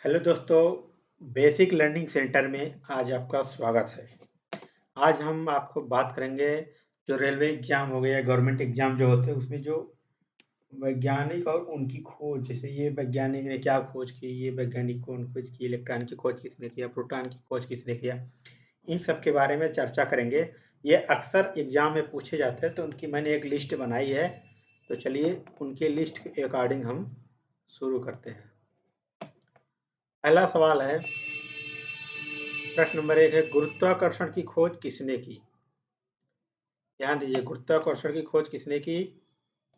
Hello दोस्तों, basic learning centre में आज आपका स्वागत है। आज हम आपको बात करेंगे जो रेलवे एग्जाम हो गया, गवर्नमेंट एग्जाम जो होते हैं उसमें जो वैज्ञानिक और उनकी खोज, जैसे ये वैज्ञानिक ने क्या खोज की, ये वैज्ञानिक कौन खोज की, इलेक्ट्रॉन की खोज किसने किया, प्रोटॉन की खोज किसने किया, इन सब के बारे में चर्चा करेंगे। ये अक्सर एग्जाम में पूछे जाते हैं, तो उनकी मैंने एक लिस्ट बनाई है। तो चलिए उनके लिस्ट के अकॉर्डिंग हम शुरू करते हैं। पहला सवाल है, प्रश्न नंबर 1 है, गुरुत्वाकर्षण की खोज किसने की? ध्यान दीजिए, गुरुत्वाकर्षण की खोज किसने की?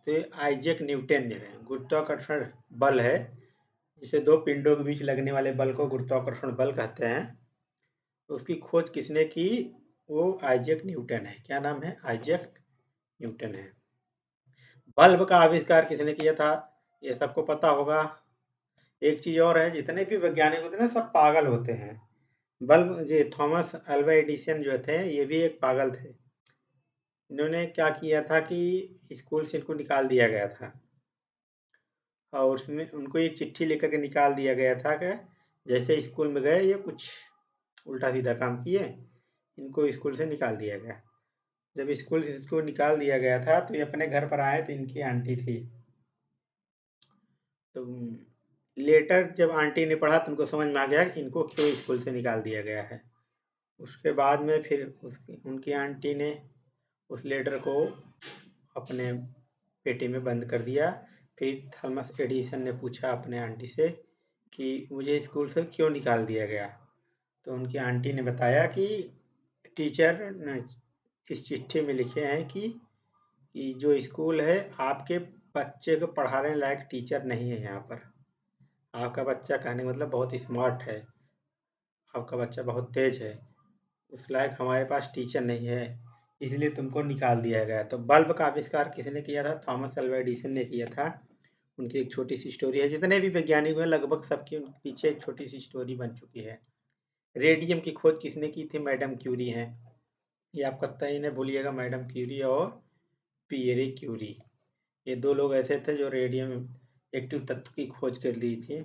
तो आइजैक न्यूटन ने है। गुरुत्वाकर्षण बल है, जिसे दो पिंडों के बीच लगने वाले बल को गुरुत्वाकर्षण बल कहते हैं। तो उसकी खोज किसने की? वो आइजैक न्यूटन है। क्या नाम है? आइजैक न्यूटन है। बल्ब का आविष्कार किसने किया था? ये सबको पता होगा। एक चीज और है, जितने भी वैज्ञानिक होते हैं ना, सब पागल होते हैं। बल्ब ये थॉमस अल्वा एडिसन जो थे, ये भी एक पागल थे। इन्होंने क्या किया था कि स्कूल से इनको निकाल दिया गया था, और उसमें उनको एक चिट्ठी लेकर के निकाल दिया गया था कि जैसे स्कूल में गए ये कुछ उल्टा सीधा काम किए, इनको स्कूल से निकाल दिया गया। जब स्कूल से इसको निकाल दिया गया था तो ये अपने घर पर आए, तो इनकी आंटी थी। तो लेटर जब आंटी ने पढ़ा तो उनको समझ में आ गया कि इनको क्यों स्कूल से निकाल दिया गया है। उसके बाद में फिर उनकी आंटी ने उस लेटर को अपने पेटी में बंद कर दिया। फिर थॉमस एडिसन ने पूछा अपने आंटी से कि मुझे स्कूल से क्यों निकाल दिया गया। तो उनकी आंटी ने बताया कि टीचर इस चिट्ठी में लिखे हैं कि जो स्कूल है, आपके बच्चे को पढ़ाने लायक टीचर नहीं है यहाँ पर। आपका बच्चा, कहने का मतलब, बहुत स्मार्ट है, आपका बच्चा बहुत तेज है, उस लायक हमारे पास टीचर नहीं है, इसलिए तुमको निकाल दिया गया। तो बल्ब का आविष्कार किसने किया था? थॉमस अल्वा एडिसन ने किया था। उनकी एक छोटी सी स्टोरी है। जितने भी वैज्ञानिक हैं लगभग सबके पीछे एक छोटी सी स्टोरी बन चुकी है। रेडियम की खोज किसने की थी? मैडम क्यूरी हैं। ये आप कतई नहीं भूलिएगा, मैडम क्यूरी और पियरे क्यूरी, ये दो लोग ऐसे थे जो रेडियम एक्टिव तत्व की खोज कर ली थी।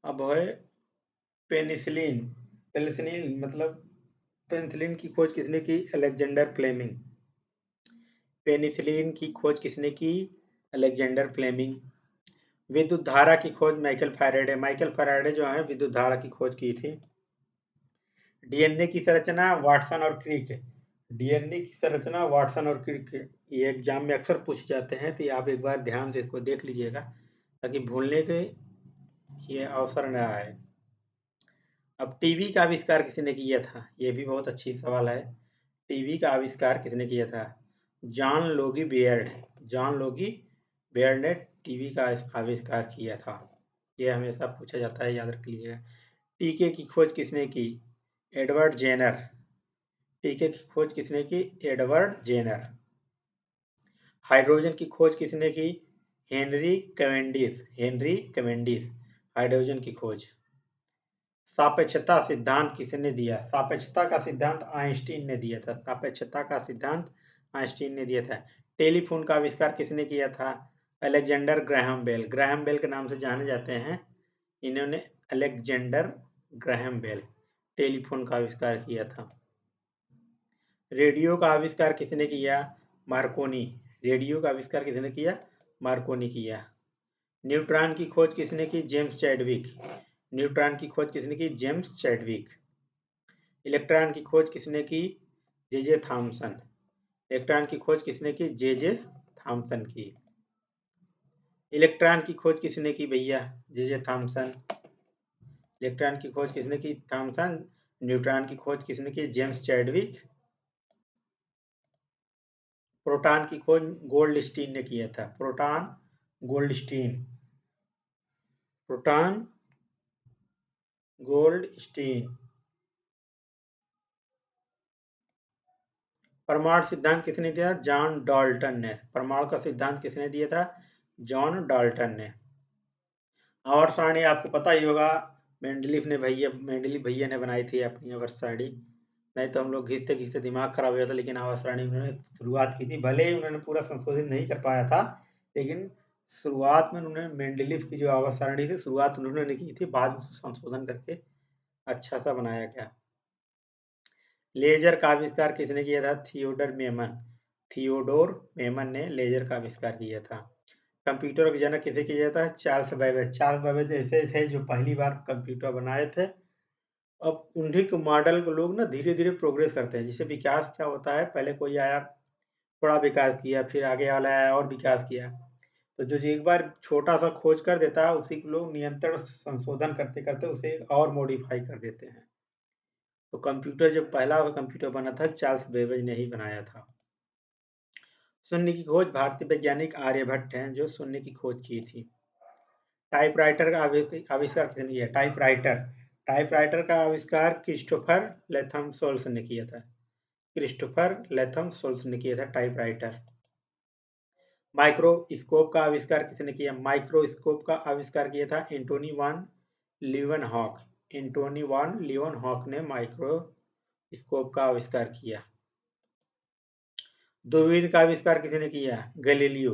अब है पेनिसिलिन। पेनिसिलिन मतलब पेनिसिलिन की खोज किसने की? Alexander Fleming. पेनिसिलिन की खोज किसने की? Alexander Fleming. विद्युत धारा की खोज माइकल फैराडे। माइकल फैराडे जो है विद्युत धारा की खोज की थी। डीएनए की संरचना वाटसन और क्रिक। डीएनए की संरचना वाटसन और क्रिक, ये एग्जाम में अक्सर पूछे जाते हैं, तो ये आप एक बार ध्यान से इसको देख लीजिएगा ताकि भूलने के ये अवसर न आए। अब टीवी का आविष्कार किसने किया था? ये भी बहुत अच्छी सवाल है। टीवी का आविष्कार किसने किया था? John Logie Baird. John Logie Baird ने टीवी का आविष्कार किया था। ये हमेशा पूछा जाता है, याद रख लीजिएगा। टीके की खोज किसने की? Edward Jenner. टीके की खोज किसने की? Edward Jenner. हाइड्रोजन की खोज किसने की? Henry Cavendish. Henry Cavendish, hydrogen की खोज। सापेक्षता सिद्धांत किसने दिया? सापेक्षता का सिद्धांत आइंस्टीन ने दिया था। सापेक्षता का सिद्धांत आइंस्टीन ने दिया था। टेलीफोन का आविष्कार किसने किया था? Alexander Graham Bell. Graham Bell के नाम से जाने जाते हैं इन्होंने। अलेक्जेंडर ग्राहम बेल टेलीफोन का आविष्कार किया था। रेडियो का आविष्कार किसने किया? मार्कोनी। रेडियो का आविष्कार किसने किया? मार्कोनी किया। न्यूट्रॉन की खोज किसने की? James Chadwick. न्यूट्रॉन की खोज किसने की? James Chadwick. इलेक्ट्रॉन की खोज किसने की? J Thomson. इलेक्ट्रॉन की खोज किसने की? जे थॉमसन की। इलेक्ट्रॉन की खोज किसने की भैया? J Thomson. इलेक्ट्रॉन की खोज किसने की? थॉमसन। न्यूट्रॉन की खोज किसने की? James Chadwick. प्रोटॉन की खोज गोल्डस्टीन ने किया था। Proton Goldstein. Proton Goldstein. परमाणु सिद्धांत किसने दिया? जॉन डाल्टन ने। परमाणु का सिद्धांत किसने दिया था? जॉन डाल्टन ने। आवर्त सारणी आपको पता ही होगा, मेंडलीव भैया ने बनाई थी अपनी आवर्त सारणी। नहीं तो हम लोग घिसते घिसते दिमाग खराब हो जाता, लेकिन आवर्त सारणी उन्होंने शुरुआत की थी। भले ही उन्होंने पूरा संशोधित नहीं कर पाया था, लेकिन शुरुआत में उन्होंने मेंडलीव की जो आवर्त सारणी थी शुरुआत उन्होंने की थी, बाद में उसको संशोधन करके अच्छा सा बनाया गया। लेजर का आविष्कार किसने किया था? थियोडोर मेमन ने लेजर का आविष्कार किया था। कंप्यूटर का जनक किसे किया जाता है? Charles Babbage. चार्ल्स बेबेज ऐसे थे जो पहली बार कंप्यूटर बनाए थे। अब उन्हीं के मॉडल को लोग ना धीरे धीरे प्रोग्रेस करते हैं। जैसे विकास क्या होता है, पहले कोई आया, थोड़ा विकास किया, फिर आगे वाला आया और विकास किया। तो जो एक बार छोटा सा खोज कर देता है उसी को लोग निरंतर संशोधन करते करते उसे और मॉडिफाई कर देते हैं। तो कंप्यूटर जब पहला कंप्यूटर बना था चार्ल्स बेबेज ने ही बनाया था। शून्य की खोज भारतीय वैज्ञानिक आर्यभट्ट हैं जो शून्य की खोज की थी। टाइपराइटर का आविष्कार किसने किया? टाइपराइटर टाइपराइटर का आविष्कार क्रिस्टोफर लेथम सोल्स ने किया था। क्रिस्टोफर लेथम सोल्स ने किया था टाइपराइटर। माइक्रोस्कोप का आविष्कार किसने किया? माइक्रोस्कोप का आविष्कार किया था एंटोनी वान लीवनहॉक। एंटोनी वान लीवनहॉक ने माइक्रोस्कोप का आविष्कार किया। दूरबीन का आविष्कार किसने किया? गैलीलियो।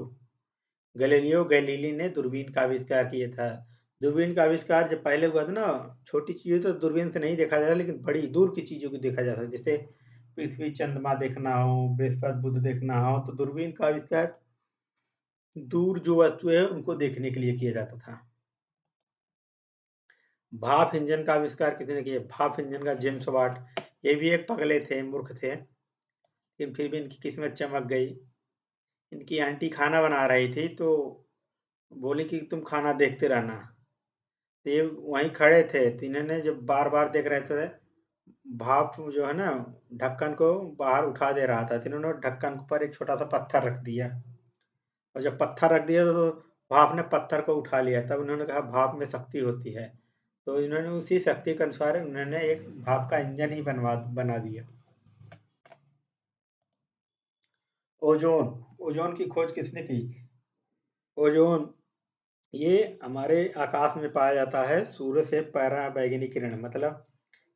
गैलीलियो गैलीली ने दूरबीन का आविष्कार किया था। दूरबीन का आविष्कार जब पहले हुआ था ना, छोटी चीजें तो दूरबीन से नहीं देखा जाता, लेकिन बड़ी दूर की चीजों को देखा जाता है। जैसे पृथ्वी चंद्रमा देखना हो, बृहस्पति बुध देखना हो, तो दूरबीन का आविष्कार दूर जो वस्तु है उनको देखने के लिए किया जाता था। भाप इंजन का आविष्कार किसने किया? भाप इंजन का जेम्स वाट। ये भी एक पगले थे, मूर्ख थे, लेकिन फिर भी इनकी किस्मत चमक गई। इनकी आंटी खाना बना रही थी तो बोली कि तुम खाना देखते रहना। तो ये वहीं खड़े थे, तो इन्होंने जब बार बार देख रहे थे, भाप जो है ना ढक्कन को बाहर उठा दे रहा था, तो इन्होंने ढक्कन के ऊपर एक छोटा सा पत्थर रख दिया, और जब पत्थर रख दिया तो भाप ने पत्थर को उठा लिया। तब उन्होंने कहा भाप में शक्ति होती है, तो इन्होंने उसी शक्ति के अनुसार उन्होंने एक भाप का इंजन ही बना दिया। ओजोन ओजोन की खोज किसने की? ओजोन ये हमारे आकाश में पाया जाता है। सूर्य से पराबैंगनी किरण मतलब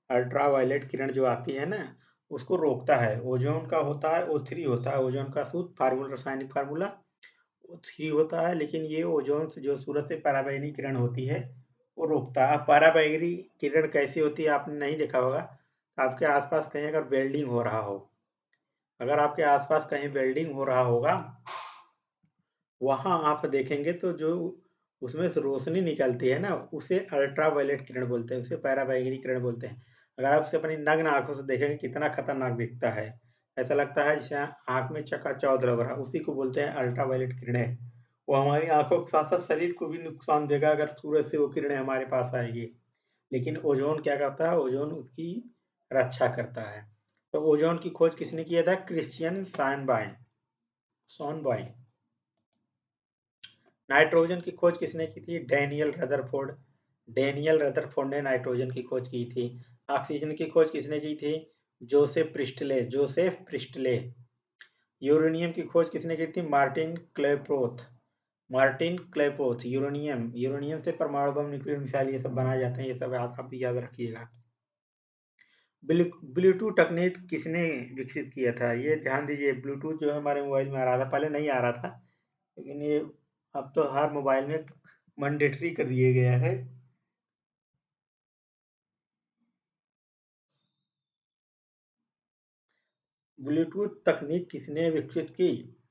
अल्ट्रावायलेट किरण जो आती है ना, उसको रोकता है। ओजोन का होता है O3 होता है। ओजोन का सूत्र फार्मूला, रासायनिक फार्मूला O3 होता है। लेकिन ये ओजोन से जो सूरज से पराबैंगनी किरण होती है वो रोकता है। अब पराबैंगनी किरण कैसी होती है आपने नहीं देखा होगा। आपके आसपास कहीं अगर वेल्डिंग हो रहा हो, अगर आपके आसपास कहीं वेल्डिंग हो रहा होगा, वहां आप देखेंगे तो जो उसमें से रोशनी निकलती है ना, उसे अल्ट्रावायलेट किरण बोलते हैं, उसे पराबैंगनी किरण बोलते हैं। अगर आप उसे अपनी नग्न आंखों से देखेंगे कितना खतरनाक दिखता है, ऐसा लगता है जैसे आंख में चकाचौंध लग रहा है, उसी को बोलते हैं अल्ट्रावायलेट किरणें। वो हमारी आंखों के साथ साथ शरीर को भी नुकसान देगा अगर सूरज से वो किरणें हमारे पास आएगी। लेकिन ओजोन क्या करता है? ओजोन उसकी रक्षा करता है। तो ओजोन की खोज किसने किया था? क्रिश्चियन सॉनबाइन। नाइट्रोजन की खोज किसने की थी? Daniel Rutherford. डैनियल रदरफोर्ड ने नाइट्रोजन की खोज की थी। ऑक्सीजन की खोज किसने की थी? Joseph Presley. यूरेनियम की खोज किसने की थी? मार्टिन क्लेपोथ। यूरेनियम से परमाणु बम, न्यूक्लियर मिसाइल ये सब बनाए जाते हैं। ये सब आप भी याद रखिएगा। ब्लूटूथ तकनीक किसने विकसित किया था? ये ध्यान दीजिए, ब्लूटूथ जो है हमारे मोबाइल में आ रहा था, पहले नहीं आ रहा था, लेकिन ये अब तो हर मोबाइल में मैंडेटरी कर दिया गया है। ब्लूटूथ तकनीक किसने विकसित की?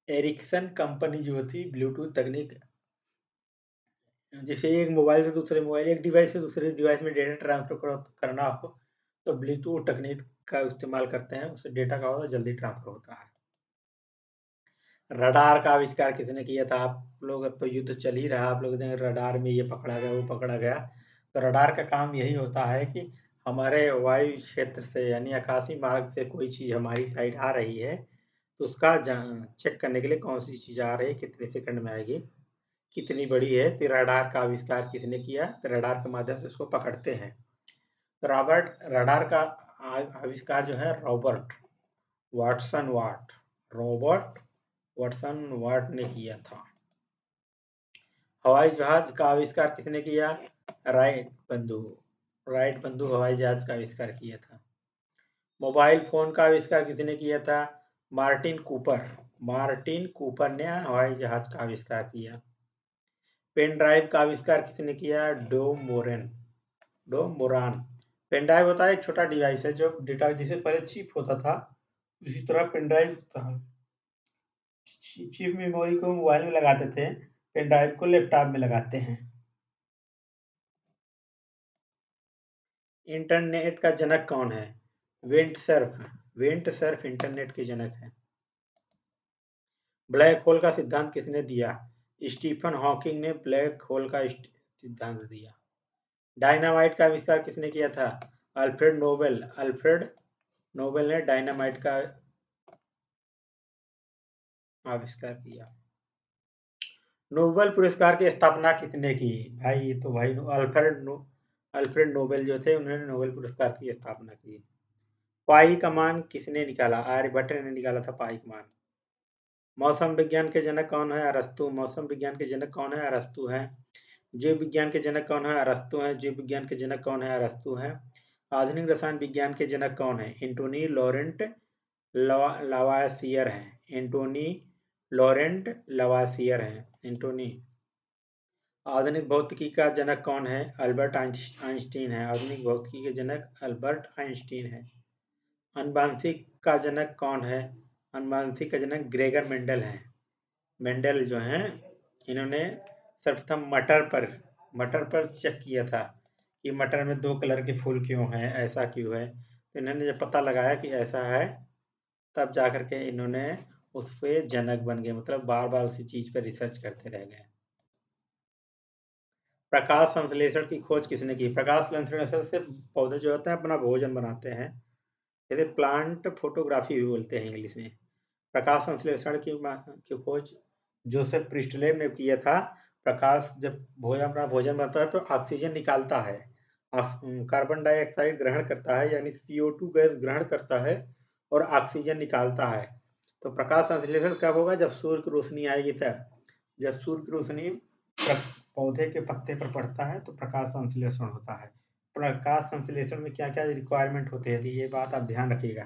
एरिक्सन कंपनी जो थी ब्लूटूथ तकनीक, जैसे एक मोबाइल से दूसरे मोबाइल, एक डिवाइस से दूसरे डिवाइस में डेटा ट्रांसफर करना हो तो ब्लूटूथ तकनीक का इस्तेमाल करते हैं, उससे डेटा का होता जल्दी ट्रांसफर होता है। रडार का आविष्कार किसने किया था? आप लोग, अब तो युद्ध चल ही रहा, आप लोग देखेंगे रडार में ये पकड़ा गया वो पकड़ा गया। तो रडार का काम यही होता है कि हमारे वायु क्षेत्र से यानी आकाशीय मार्ग से कोई चीज हमारी साइड आ रही है तो उसका चेक करने के लिए कौन सी चीज आ रही है, कितने सेकंड में आएगी, कितनी बड़ी है। तो रडार का आविष्कार किसने किया? तो रडार के माध्यम से उसको पकड़ते हैं। तो रॉबर्ट रडार का आविष्कार जो है रॉबर्ट वाटसन वाट ने किया था। हवाई जहाज का आविष्कार किसने किया? राइट बंधु राइट बंधु हवाई जहाज का आविष्कार किया था। मोबाइल फोन का आविष्कार किसने किया था? Martin Cooper. मार्टिन कूपर ने हवाई जहाज का आविष्कार किया। पेन ड्राइव का आविष्कार किसने किया? डो मोरान। पेन ड्राइव होता है एक छोटा डिवाइस है जो डेटा, जिसे पहले चिप होता था, उसी तरह पेन ड्राइव होता है। चिप मेमोरी को मोबाइल में लगाते थे, पेन ड्राइव को लैपटॉप में लगाते हैं। इंटरनेट का जनक कौन है? वेंट सर्फ इंटरनेट के जनक है। ब्लैक होल का सिद्धांत किसने दिया? स्टीफन हॉकिंग ने ब्लैक होल का सिद्धांत दिया। डायनामाइट का आविष्कार किसने किया था? अल्फ्रेड नोबेल ने डायनामाइट का आविष्कार किया। नोबेल पुरस्कार की स्थापना किसने की? भाई ये तो भाई अल्फ्रेड नोबेल जो थे, उन्होंने नोबेल पुरस्कार की स्थापना की। पाई का मान किसने निकाला? आर्यभट्ट ने निकाला था पाई का मान। मौसम विज्ञान के जनक कौन है? अरस्तु। मौसम विज्ञान के जनक कौन है? अरस्तु है। जीव विज्ञान के जनक कौन है? अरस्तु है। जीव विज्ञान के जनक कौन है? अरस्तु है। आधुनिक रसायन विज्ञान के जनक कौन है? एंटोनी लॉरेंट लवासियर हैं। एंटोनी लॉरेंट लवासियर हैं। एंटोनी। आधुनिक भौतिकी का जनक कौन है? अल्बर्ट आइंस्टीन है। आधुनिक भौतिकी के जनक अल्बर्ट आइंस्टीन है। अनुवांशिक का जनक कौन है? अनुवांशिक का जनक ग्रेगर मेंडल है। मेंडल जो हैं, इन्होंने सर्वप्रथम मटर पर चेक किया था कि मटर में 2 कलर के फूल क्यों हैं, ऐसा क्यों है। तो इन्होंने जब पता लगाया कि ऐसा है, तब जाकर के इन्होंने उस पे जनक बन गए, मतलब बार बार उसी चीज पर रिसर्च करते रह गए। प्रकाश संश्लेषण की खोज किसने की? प्रकाश संश्लेषण से पौधे जो होते हैं अपना भोजन बनाते हैं, इसे प्लांट फोटोग्राफी भी बोलते हैं इंग्लिश में। प्रकाश संश्लेषण की खोज जोसेफ प्रिस्टले ने किया था। प्रकाश जब अपना भोजन बनता है तो ऑक्सीजन निकालता है, कार्बन डाइऑक्साइड ग्रहण करता है, यानी CO2 गैस ग्रहण करता है और ऑक्सीजन निकालता है। तो प्रकाश संश्लेषण कब होगा? जब सूर्य की रोशनी आएगी तब। जब सूर्य की रोशनी पौधे के पत्ते पर पड़ता है तो प्रकाश संश्लेषण होता है। प्रकाश संश्लेषण में क्या क्या रिक्वायरमेंट होते हैं, ये बात आप ध्यान रखिएगा।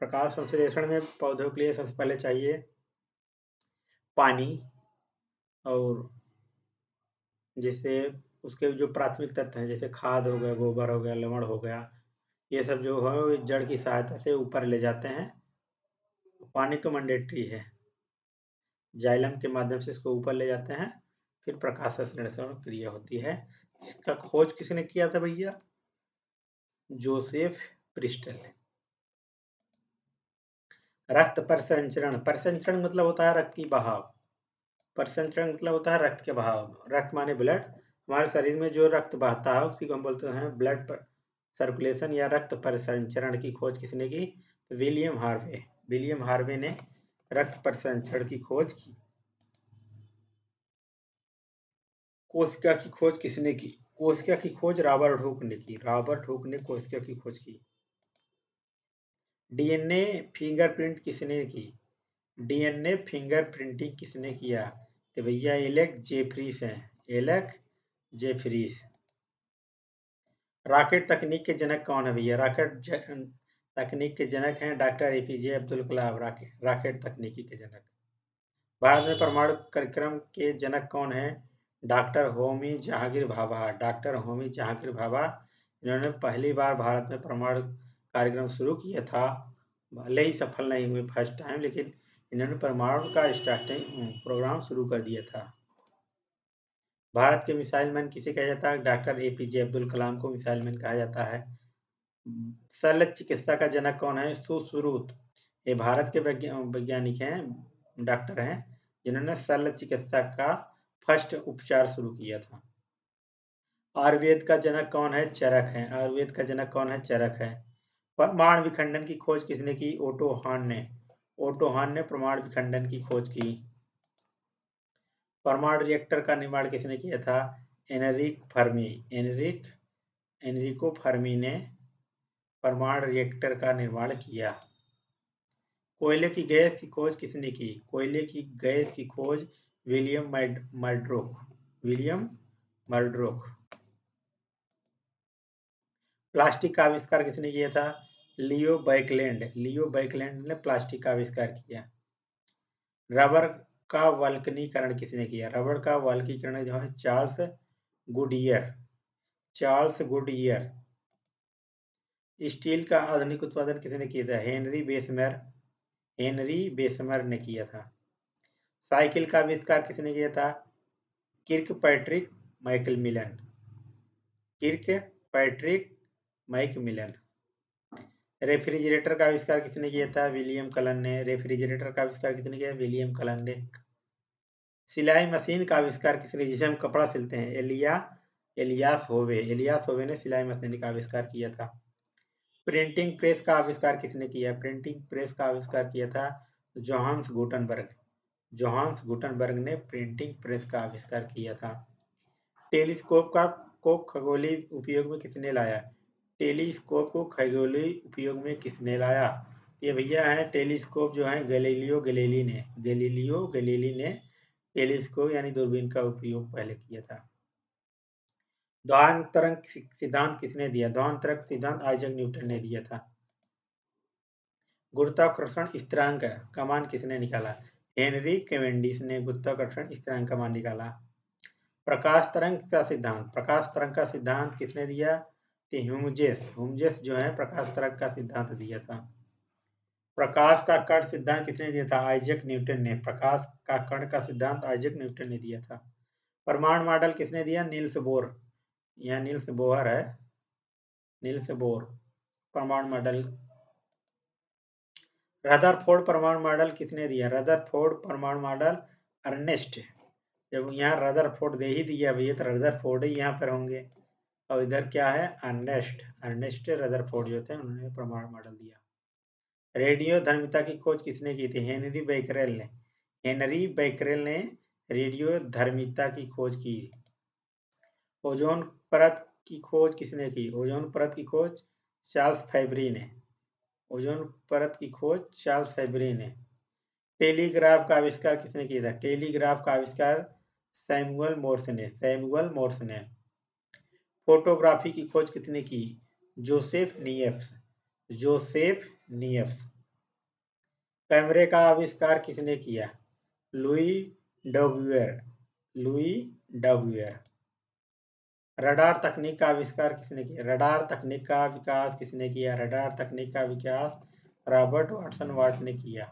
प्रकाश संश्लेषण में पौधों के लिए सबसे पहले चाहिए पानी, और जैसे उसके जो प्राथमिक तत्व हैं, जैसे खाद हो गया, गोबर हो गया, लवण हो गया, ये सब जो है जड़ की सहायता से ऊपर ले जाते हैं। पानी तो मैंडेटरी है, जाइलम के माध्यम से इसको ऊपर ले जाते हैं, फिर प्रकाश संश्लेषण क्रिया होती है, जिसका खोज किसने किया था भैया? जोसेफ प्रिस्टल। रक्त परिसंचरण मतलब होता है रक्त की बहाव। परिसंचरण मतलब होता है रक्त के बहाव। रक्त माने ब्लड। हमारे शरीर में जो रक्त बहता है उसी को हम बोलते हैं ब्लड सर्कुलेशन या रक्त परिसंचरण की खोज किसने की? विलियम हार्वे ने रक्त परिसंचरण की खोज की। कोशिका की खोज किसने की? कोशिका की खोज रॉबर्ट हुक ने की। रॉबर्ट हुक ने कोशिका की खोज की। डीएनए फिंगरप्रिंट किसने की? डीएनए फिंगरप्रिंटिंग किसने किया? तो भैया एलेक जेफरीस हैं। एलेक जेफरीस। रॉकेट तकनीक के जनक कौन है भैया? तकनीक के जनक हैं doctor APJ Abdul Kalam. Rocket तकनीकी के जनक। भारत में परमाणु कार्यक्रम के जनक कौन है? डॉक्टर होमी जहांगीर भाभा। डॉक्टर होमी जहांगीर भाभा, इन्होंने पहली बार भारत में परमाणु कार्यक्रम शुरू किया था। भले ही सफल नहीं हुए फर्स्ट टाइम, लेकिन इन्होंने परमाणु का स्टार्टिंग प्रोग्राम शुरू कर दिया था। भारत के मिसाइल मैन किसे कहा जाता है? डॉक्टर एपीजे अब्दुल कलाम को मिसाइल मैन कहा जाता है। शल्य चिकित्सा का जनक कौन है? सुश्रुत। ये भारत के वैज्ञानिक हैं, डॉक्टर हैं, जिन्होंने शल्य चिकित्सा का फर्स्ट उपचार शुरू किया था। आयुर्वेद का जनक कौन है? चरक है। आयुर्वेद का जनक कौन है? चरक है। परमाणु विखंडन की खोज किसने की? ओटो हान ने। ओटो हान ने परमाणु विखंडन की खोज की। परमाणु रिएक्टर का निर्माण किसने किया था? एनरिको फर्मी ने परमाणु रिएक्टर का निर्माण किया। कोयले की गैस की खोज किसने की? कोयले की गैस की खोज विलियम मर्डोक। प्लास्टिक का आविष्कार किसने किया था? लियो बैकलैंड ने प्लास्टिक का आविष्कार किया। रबर का वल्कनीकरण किसने किया? रबर का वल्कनीकरण जो है Charles Goodyear. Charles Goodyear. Steel का आधुनिक उत्पादन किसने किया था? हेनरी बेसमेर। हेनरी बेसमेर ने किया था। साइकिल का आविष्कार किसने किया था? Kirkpatrick Macmillan. Kirkpatrick Macmillan. Refrigerator का आविष्कार किसने किया था? विलियम कलन ने। रेफ्रिजरेटर का आविष्कार किसने किया? विलियम कलन ने। सिलाई मशीन का आविष्कार किसने, जिसे हम कपड़ा सिलते हैं? एलियास होवे। एलियास होवे ने सिलाई मशीन का आविष्कार किया था। प्रिंटिंग प्रेस का आविष्कार किसने किया? प्रिंटिंग प्रेस का आविष्कार किया था जोहान्स गुटनबर्ग। जोहान्स गुटनबर्ग ने प्रिंटिंग प्रेस का आविष्कार किया था। टेलीस्कोप को खगोलीय उपयोग में किसने लाया? टेलीस्कोप को खगोलीय उपयोग में किसने लाया? ये भैया है टेलीस्कोप जो है गैलीलियो गैलीली ने। गैलीलियो गैलीली ने टेलीस्कोप यानी दूरबीन का उपयोग पहले किया था। ध्रुवांतरण सिद्धांत किसने दिया? ध्रुवांतरण सिद्धांत आइजैक न्यूटन ने दिया था। गुरुत्वाकर्षण स्थिरांक का मान किसने निकाला? हेनरी कैवेंडिश ने गुरुत्वाकर्षण स्थिरांक का मान निकाला। प्रकाश तरंग का सिद्धांत। प्रकाश तरंग का सिद्धांत किसने दिया? ह्यूजेस। ह्यूजेस जो है प्रकाश तरंग का सिद्धांत दिया था। प्रकाश का कण सिद्धांत किसने दिया था? आइजैक न्यूटन ने। प्रकाश का कण का सिद्धांत आइजैक न्यूटन ने दिया था। परमाणु मॉडल किसने दिया? Niels Bohr. यह नील्स बोहर है। नील्स बोर परमाणु मॉडल। रदरफोर्ड परमाणु मॉडल किसने दिया? रदरफोर्ड परमाणु मॉडल अर्नेस्ट। जब यहाँ रदरफोर्ड दे ही दिया भैया तो रदरफोर्ड ही यहाँ पर होंगे, और इधर क्या है? अर्नेस्ट। अर्नेस्ट रदरफोर्ड जो थे उन्होंने परमाणु मॉडल दिया। रेडियो धर्मिता की खोज किसने की थी? हेनरी बैकरेल ने। हेनरी बैकरेल ने रेडियो धर्मिता की खोज की। ओजोन परत की खोज किसने की? ओजोन परत की खोज चार्ल्स फैब्री ने। ओजोन परत की खोज चार्ल्स फैब्री ने। टेलीग्राफ का आविष्कार किसने किया था? टेलीग्राफ का आविष्कार सैमुअल मोर्स ने। सैमुअल मोर्स ने। फोटोग्राफी की खोज किसने की? जोसेफ नियप्स। जोसेफ नियप्स। कैमरे का आविष्कार किसने किया? लुई डॉब्यूएर। लुई डॉब्यूएर। रडार तकनीक का आविष्कार किसने किया? रडार तकनीक का विकास किसने किया? रडार तकनीक का विकास रॉबर्ट वाटसन वाट ने किया।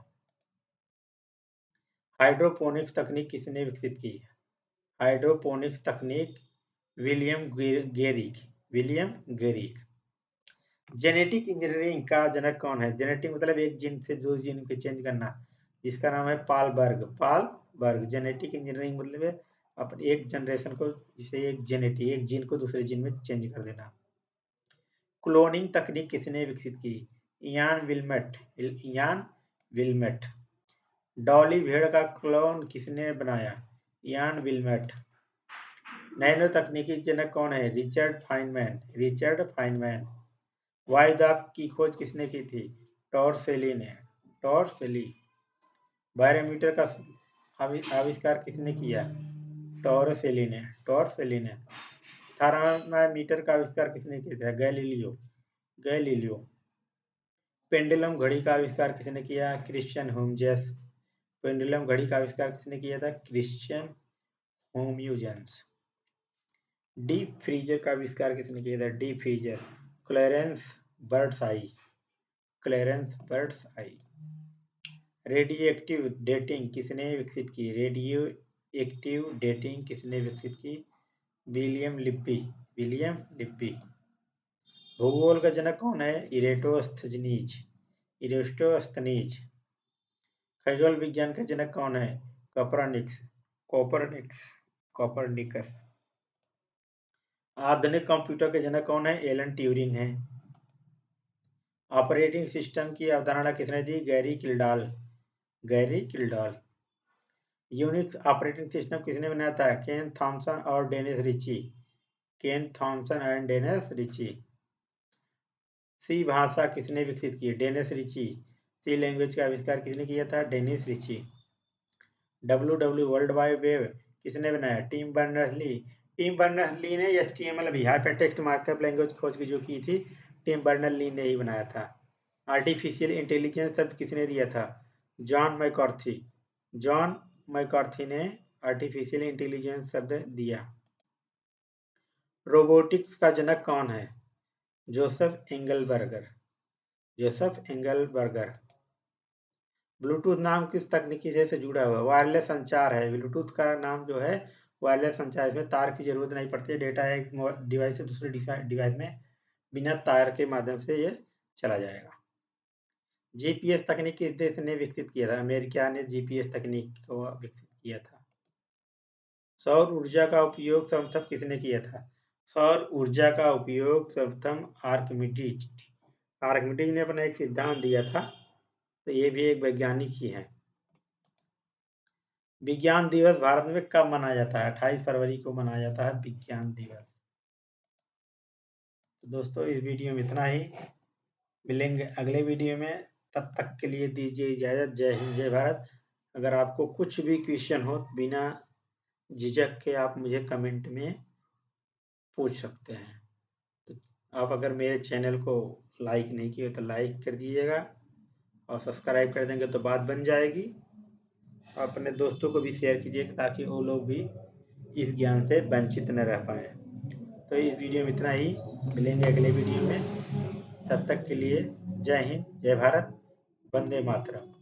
हाइड्रोपोनिक्स तकनीक किसने विकसित की? हाइड्रोपोनिक्स तकनीक William Gericke. William Gericke. Genetic engineering का जनक कौन है? जेनेटिक मतलब एक जीन से दूसरे जीन को चेंज करना, जिसका नाम है पाल बर्ग। पाल बर्ग। जेनेटिक इंजीनियरिंग मतलब है अपने एक जनरेशन को, जिसे एक जीन को दूसरे जीन में चेंज कर देना। क्लोनिंग तकनीक किसने विकसित की? इयान विल्मेट। इयान विल्मेट। डॉली भेड़ का क्लोन किसने बनाया? इयान विल्मेट। नैनो तकनीकी जनक कौन है? Richard Feynman. Richard Feynman. वायुदाब की खोज किसने की थी? टॉर्सेली ने। टॉर्सेली। बैरोमीटर का आविष्कार किसने किया? टॉर्सेली ने। टॉर्सेली ने। थर्मामीटर का आविष्कार किसने किया था? गैलीलियो। गैलीलियो। पेंडुलम घड़ी का आविष्कार किसने किया? Christian Hughes. पेंडुलम घड़ी का आविष्कार किसने किया था? Christian Hughes. डीप फ्रीजर का आविष्कार किसने किया था? Deep freezer Clarence Birdseye. Clarence Birdseye. Radioactive dating किसने विकसित की? रेडियो एक्टिव डेटिंग किसने विकसित की? William Libby. William Libby. भूगोल का जनक कौन है? इरेटोस्थनीज। इरेटोस्थनीज। खगोल विज्ञान का जनक कौन है? कोपरनिकस। कोपरनिक्स। कोपरनिकस। आधुनिक कंप्यूटर के जनक कौन है? एलन ट्यूरिंग है। ऑपरेटिंग सिस्टम की अवधारणा किसने दी? गैरी किल्डाल। गैरी किल्डाल। यूनिक्स ऑपरेटिंग सिस्टम किसने बनाया था? केन थॉमसन और Dennis Ritchie. Ken Thompson and Dennis Ritchie. C भाषा किसने विकसित की? Dennis Ritchie. सी लैंग्वेज का आविष्कार किसने किया था? Dennis Ritchie. W world wide web किसने बनाया? Tim Berners-Lee. टिम बर्नर्स-ली ने HTML अभी हाइपरटेक्स्ट मार्कअप लैंग्वेज खोज की जो की थी, टिम बर्नर्स-ली ने ही बनाया था। आर्टिफिशियल इंटेलिजेंस शब्द किसने दिया था? जॉन मैकॉर्थी। जॉन मैकार्थी ने आर्टिफिशियल इंटेलिजेंस शब्द दिया। रोबोटिक्स का जनक कौन है? जोसेफ एंगलबर्गर। जोसेफ एंगलबर्गर। ब्लूटूथ नाम किस तकनीकी से जुड़ा हुआ है? वायरलेस संचार है। ब्लूटूथ का नाम जो है वायरलेस संचार, इसमें तार की जरूरत नहीं पड़ती। डेटा एक डिवाइस से दूसरे डिवाइस में बिना तार के माध्यम से ये चला जाएगा। जीपीएस तकनीक किस देश ने विकसित किया था? अमेरिका ने जीपीएस तकनीक को विकसित किया था। सौर ऊर्जा का उपयोग सर्वप्रथम किसने किया था? सौर ऊर्जा का उपयोग सर्वप्रथम आर्किमिडीज। आर्किमिडीज ने अपना एक सिद्धांत दिया था, तो ये भी एक वैज्ञानिक ही है। विज्ञान दिवस भारत में कब मनाया जाता है? 28 फरवरी को मनाया जाता है विज्ञान दिवस। तो दोस्तों इस वीडियो में इतना ही, मिलेंगे अगले वीडियो में। तब तक के लिए दीजिए इजाजत। जय हिंद, जय भारत। अगर आपको कुछ भी क्वेश्चन हो, बिना झिझक के आप मुझे कमेंट में पूछ सकते हैं। तो आप अगर मेरे चैनल को लाइक नहीं किए तो लाइक कर दीजिएगा, और सब्सक्राइब कर देंगे तो बात बन जाएगी। अपने दोस्तों को भी शेयर कीजिए ताकि वो लोग भी इस ज्ञान से वंचित न रह पाए। तो इस वीडियो में इतना ही, मिलेंगे अगले वीडियो में। तब तक के लिए जय हिंद, जय भारत, वंदे मातरम।